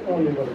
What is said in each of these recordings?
Oliver,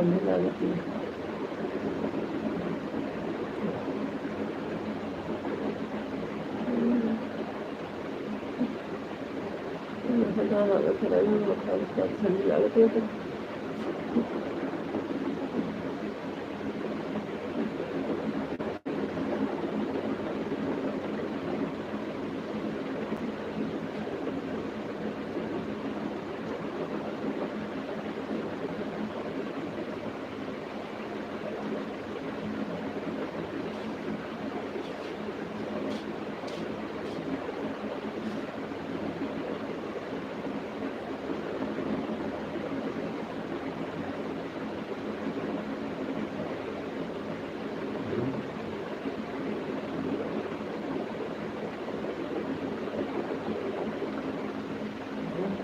ठंडी लागती है। ठंडा लागत है, ठंडी लागती है तो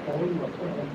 टाइम मतलब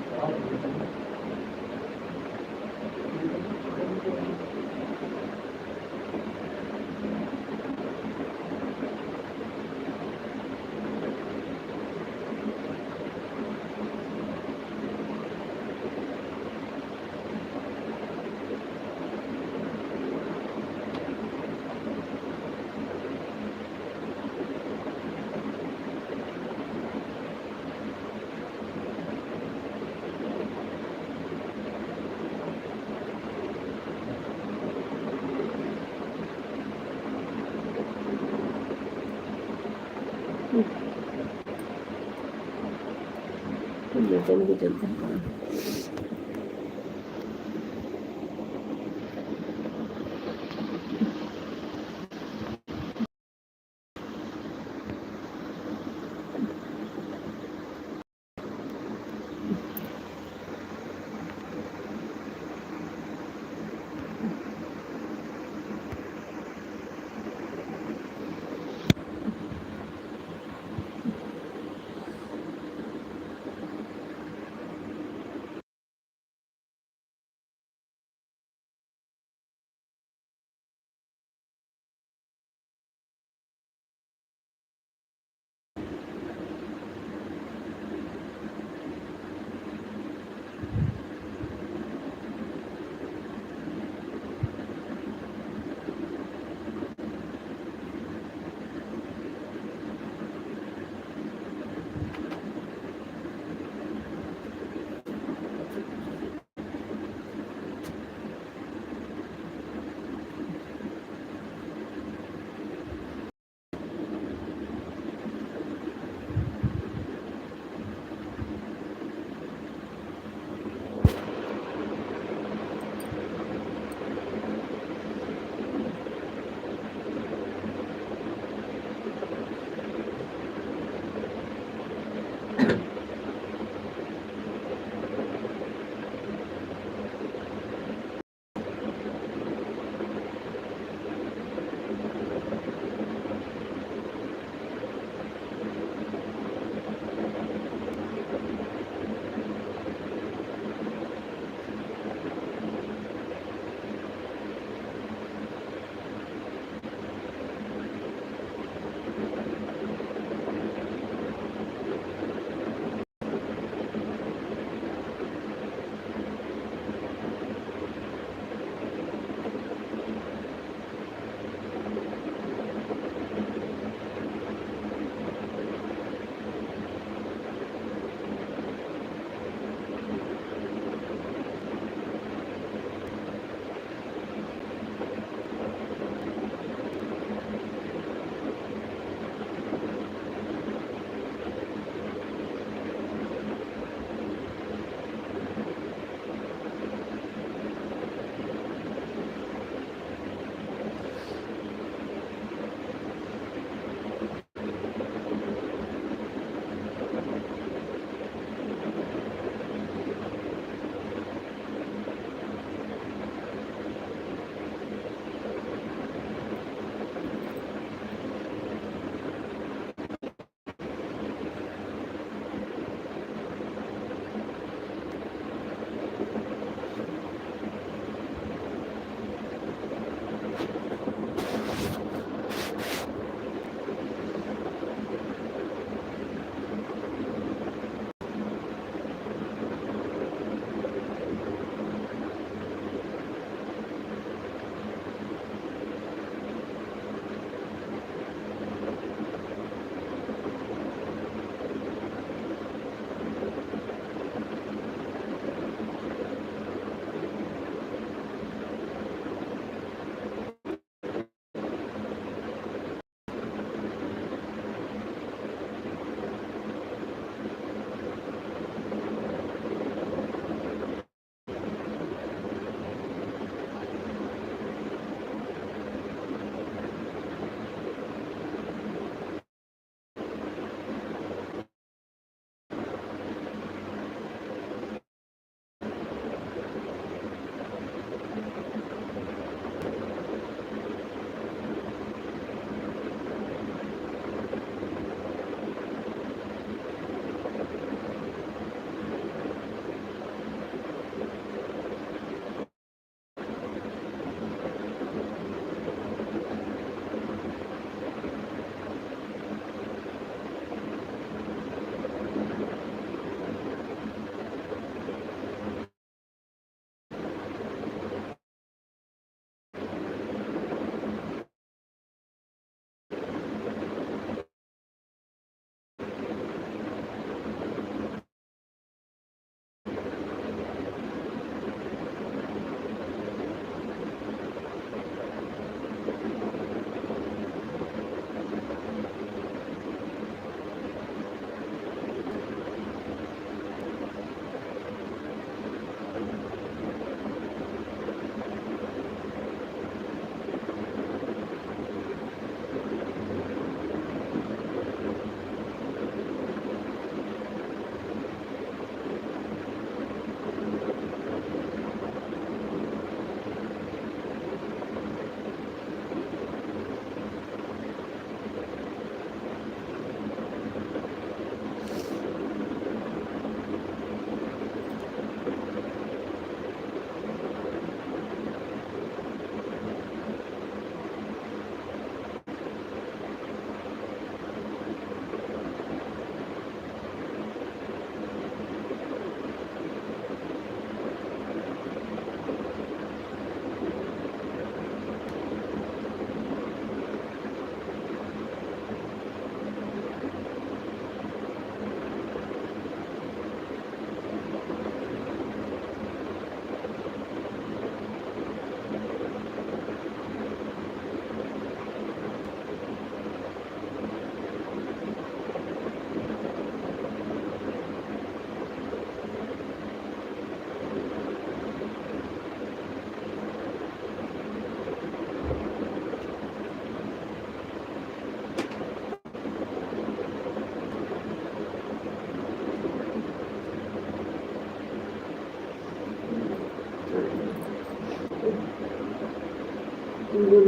भी चलते हैं।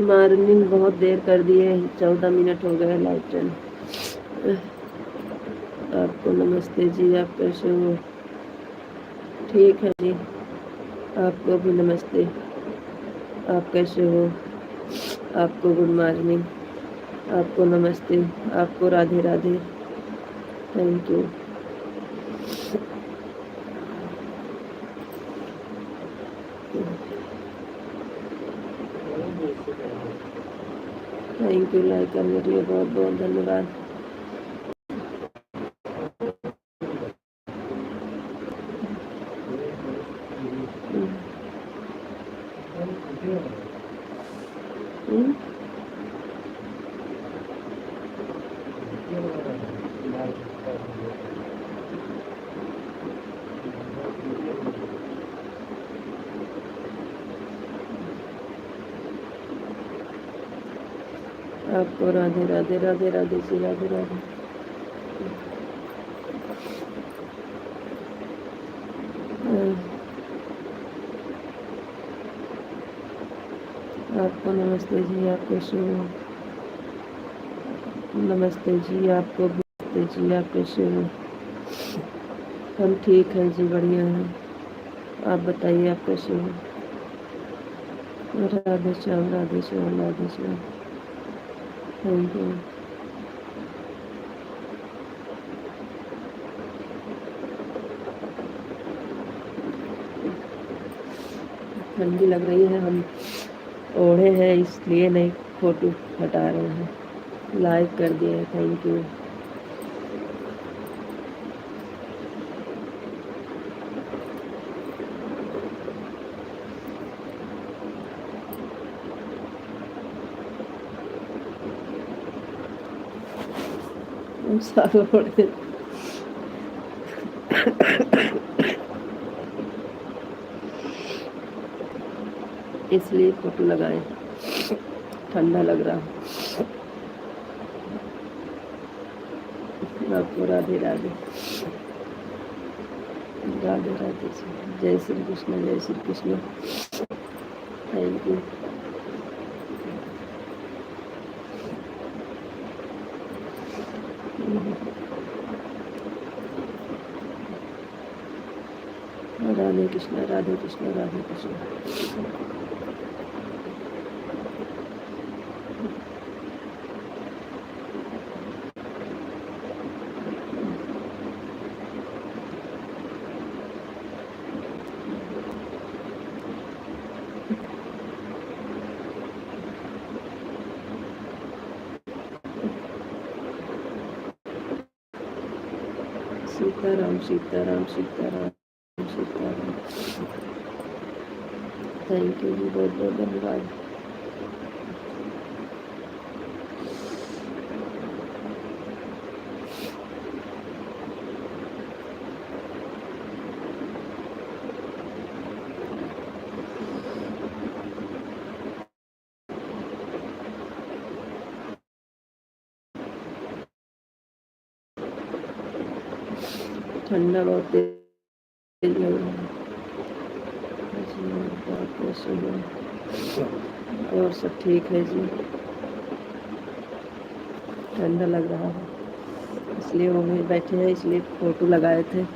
मॉर्निंग बहुत देर कर दिए, 14 मिनट हो गए लाइव ट्रेन। आपको नमस्ते जी, आप कैसे हो? ठीक है जी, आपको भी नमस्ते, आप कैसे हो? आपको गुड मॉर्निंग, आपको नमस्ते, आपको Radhe Radhe, thank you. Thank you like करने के लिए, बहुत बहुत धन्यवाद। आपको राधे राधे, राधे राधे जी, राधे राधे। आपको नमस्ते जी, आप कैसे हो? नमस्ते जी, आपको नमस्ते जी, आप कैसे हो? हम ठीक हैं जी, बढ़िया हैं, आप बताइए आप कैसे हो? Radhe Shyam, Radhe Shyam, Radhe Shyam, thank you. ठंडी लग रही है, हम ओढ़े हैं इसलिए नहीं फोटो हटा रहे हैं, लाइक कर दिए हैं, थैंक यू। हम सारे ओढ़े इसलिए फोटो लगाए, ठंडा लग रहा। आपको राधे राधे, राधे राधे, जय श्री कृष्ण, जय Shri Krishna, thank you. Radhe Krishna, Radhe Krishna, Radhe Krishna. Sitaram Sitaram Sitaram Sitaram, thank you जी, बहुत बहुत धन्यवाद। ठंडा बहुत तेज लग रहा है जी, और सब ठीक है जी, ठंडा लग रहा है इसलिए वो भी बैठे हैं, इसलिए फोटो लगाए थे।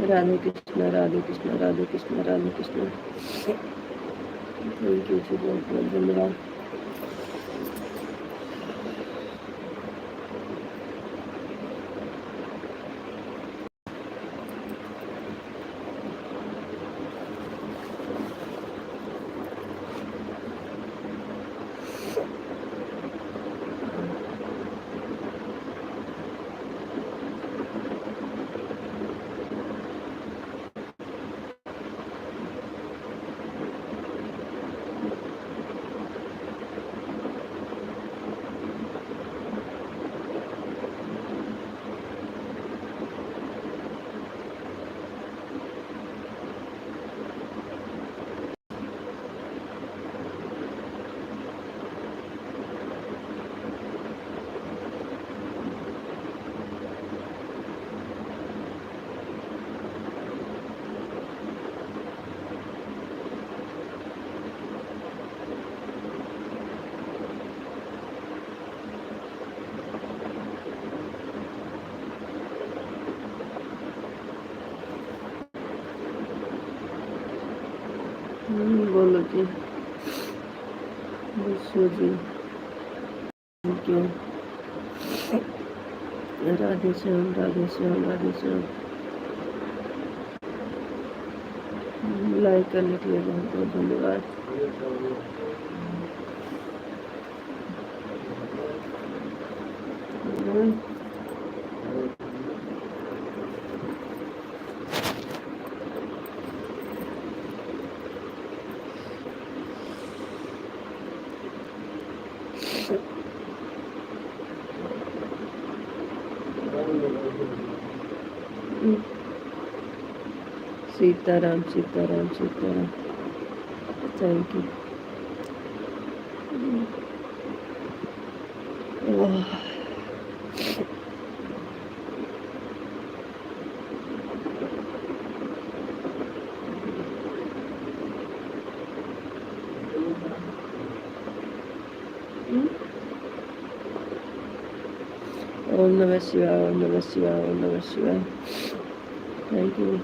राधे कृष्ण, राधे कृष्ण, राधे कृष्ण, राधे कृष्ण, थैंक यू जी, बहुत बहुत धन्यवाद। बोलो जी। Vishwa ji, thank you. Radhe Shyam, Radhe Shyam, Radhe Shyam. Like करने के लिए बहुत बहुत धन्यवाद। सीताराम, सीताराम, सीताराम। Thank you. ओम नमः शिवाय, ओम नमः शिवाय, ओम नमः शिवाय। Thank you.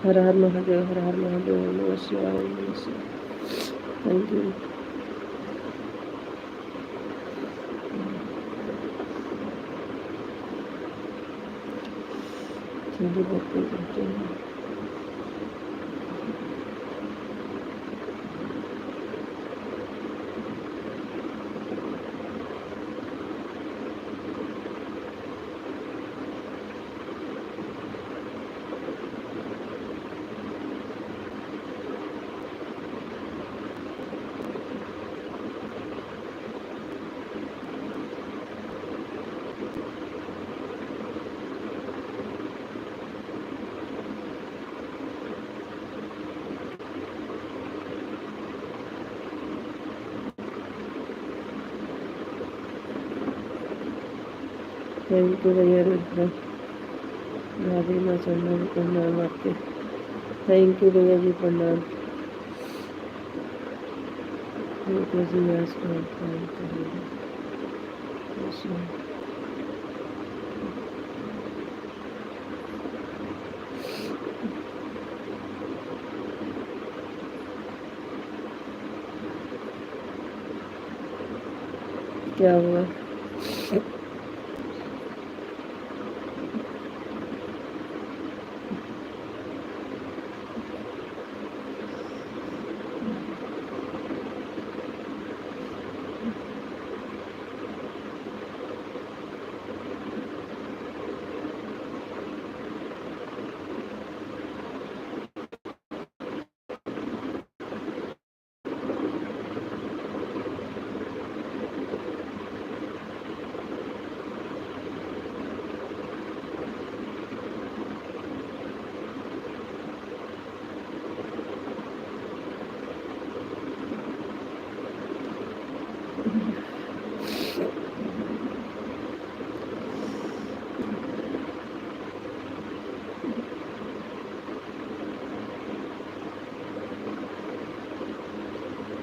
हर हर महादेव, हर हर महादेव, ओम नमः शिवाय, ओम नमः शिवाय। Thank you. चलिए बातें करते हैं। थैंक यू भैया रुद्र। राधे माँ चंद्र, प्रणाम आपके। थैंक यू भैया जी, प्रणाम। ठीक है जी, आज का काम करेंगे। क्या हुआ?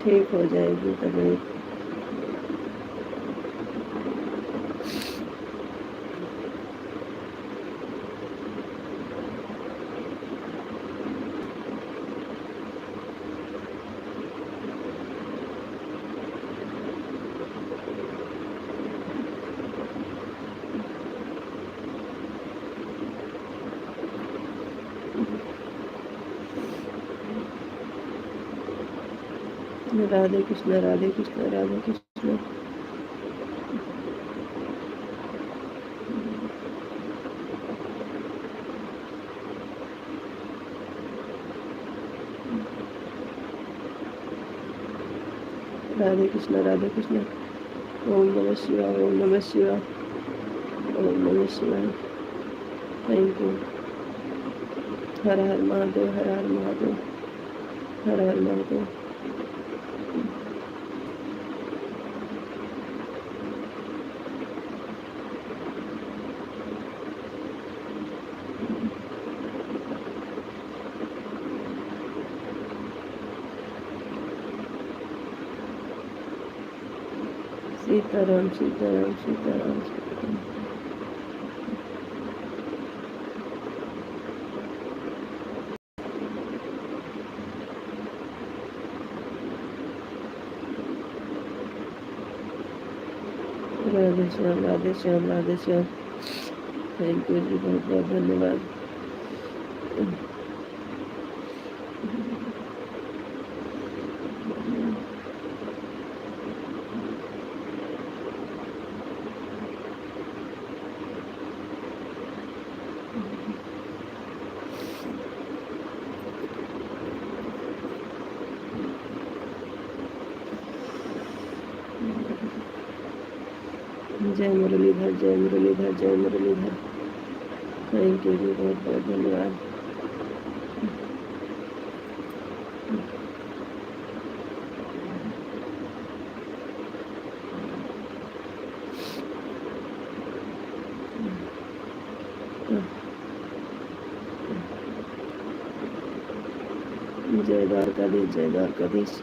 ठीक हो जाएगी तबीयत। राधे कृष्ण, राधे कृष्ण, राधे कृष्ण। राधे कृष्ण, राधे कृष्ण। ओम नमः शिवाय, ओम नमः शिवाय, ओम नमः शिवाय। Thank you. हर हर महादेव, हर हर महादेव, हर हर महादेव। सीताराम सीताराम सीताराम सीताराम। राधे श्याम राधे श्याम राधे श्याम। थैंक यू जी, बहुत बहुत धन्यवाद। जय मुरलीधर जय मुरलीधर जय मुरलीधर। थैंक यू जी, बहुत बहुत धन्यवाद। जय द्वारकाधीश जय द्वारकाधीश।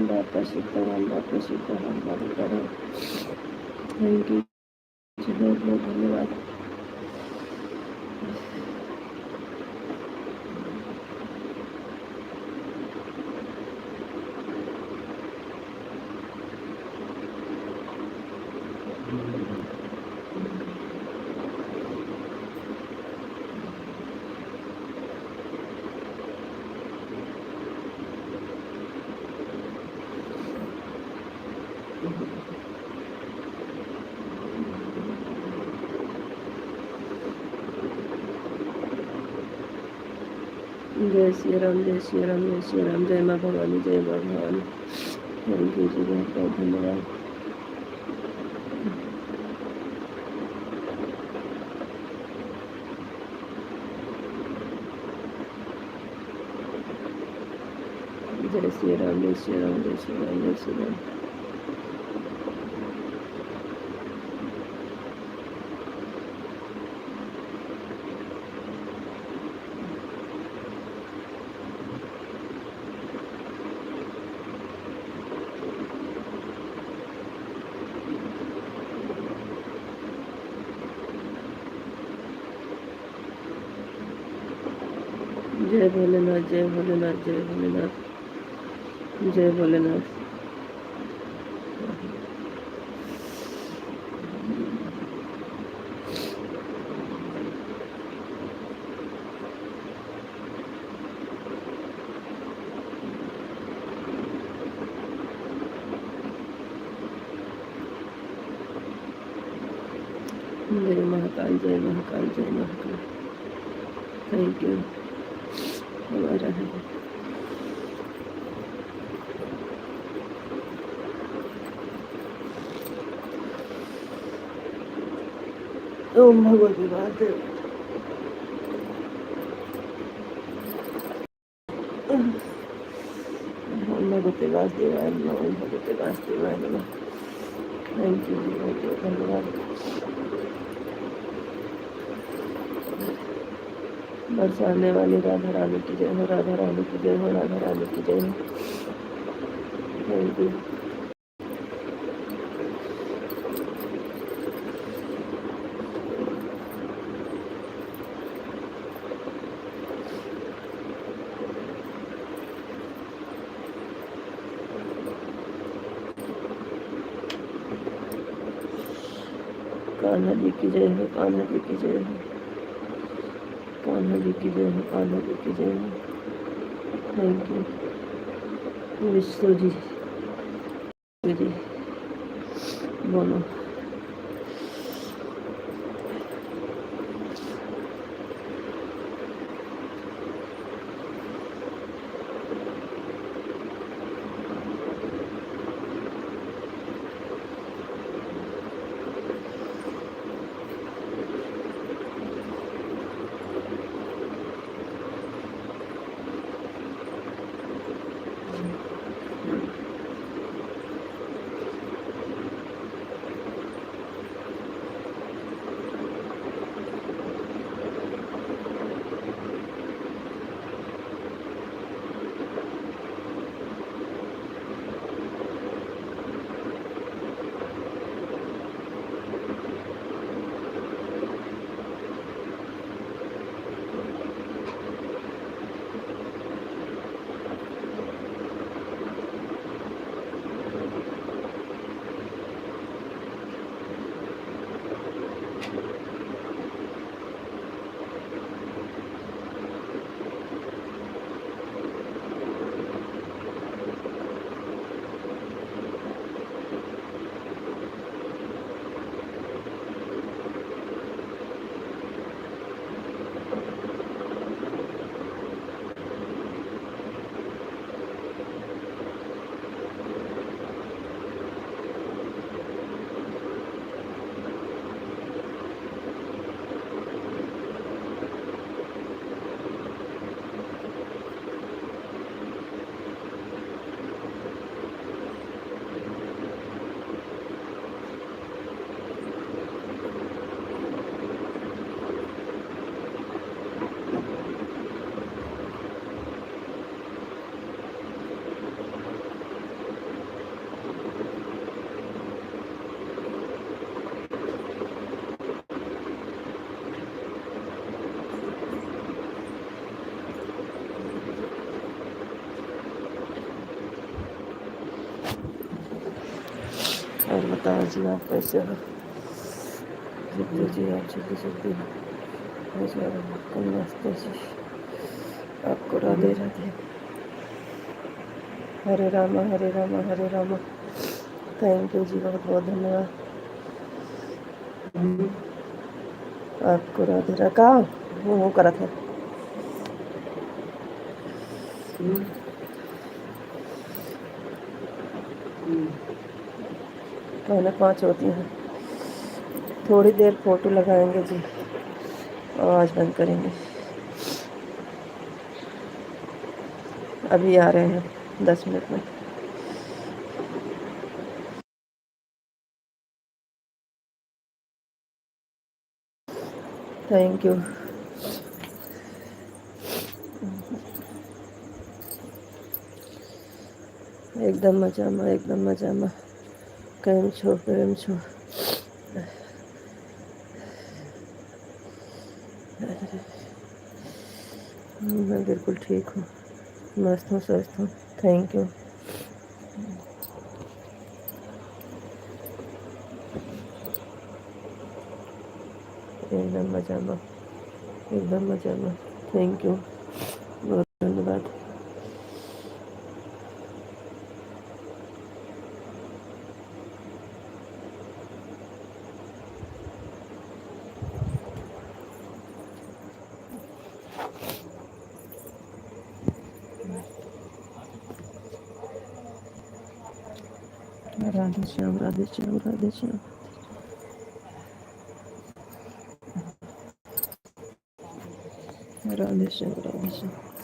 बापा सीताराम बापा सीताराम बापा सीताराम। थैंक यू जी, बहुत बहुत धन्यवाद। जय श्री राम जय श्री राम जय श्री राम। जय माँ भवानी जय माँ भवानी। थैंक यू जी, बहुत बहुत धन्यवाद। जय श्री राम जय श्री राम जय श्री राम जय श्री राम। जय भोलेनाथ जय भोलेनाथ जय भोलेनाथ जय भोलेनाथ। जय महाकाल जय महाकाल जय महाकाल। थैंक यू हमारा है। ओम भगवती वासुदेव। ओम भगवती वासुदेवाय नमः। ओम भगवती वासुदेवाय नमः। थैंक यू जी, बहुत बहुत धन्यवाद। बरसाने वाली राधा रानी की जय हो, राधा रानी की जय हो, राधा रानी की जय हो। Thank you. कान्हा जी की जय हो, कान्हा जी की जय हो, कान्हा जी की जय हो, कान्हा जी की जय हो। थैंक यू विष्णु जी जी बोलो। अवतार जी आप कैसे हो? जिद्दू जी आप जिद्दू जिद्दू नमस्ते जी, आपको राधे राधे। हरे रामा हरे रामा हरे रामा। थैंक यू जी, बहुत बहुत धन्यवाद। आपको राधे राधे। कहाँ वो करा था? पौने 5 होती हैं। थोड़ी देर फोटो लगाएंगे जी, आवाज़ बंद करेंगे। अभी आ रहे हैं 10 मिनट में। Thank you. एकदम मजामा एकदम मजामा। केम छो प्रेम छो? मैं बिल्कुल ठीक हूँ, मस्त हूँ, स्वस्थ हूँ। Thank you. एकदम मजामा एकदम मजामा। थैंक यू, बहुत धन्यवाद। राधे श्याम राधे श्याम राधे श्याम। राधे श्याम राधे श्याम।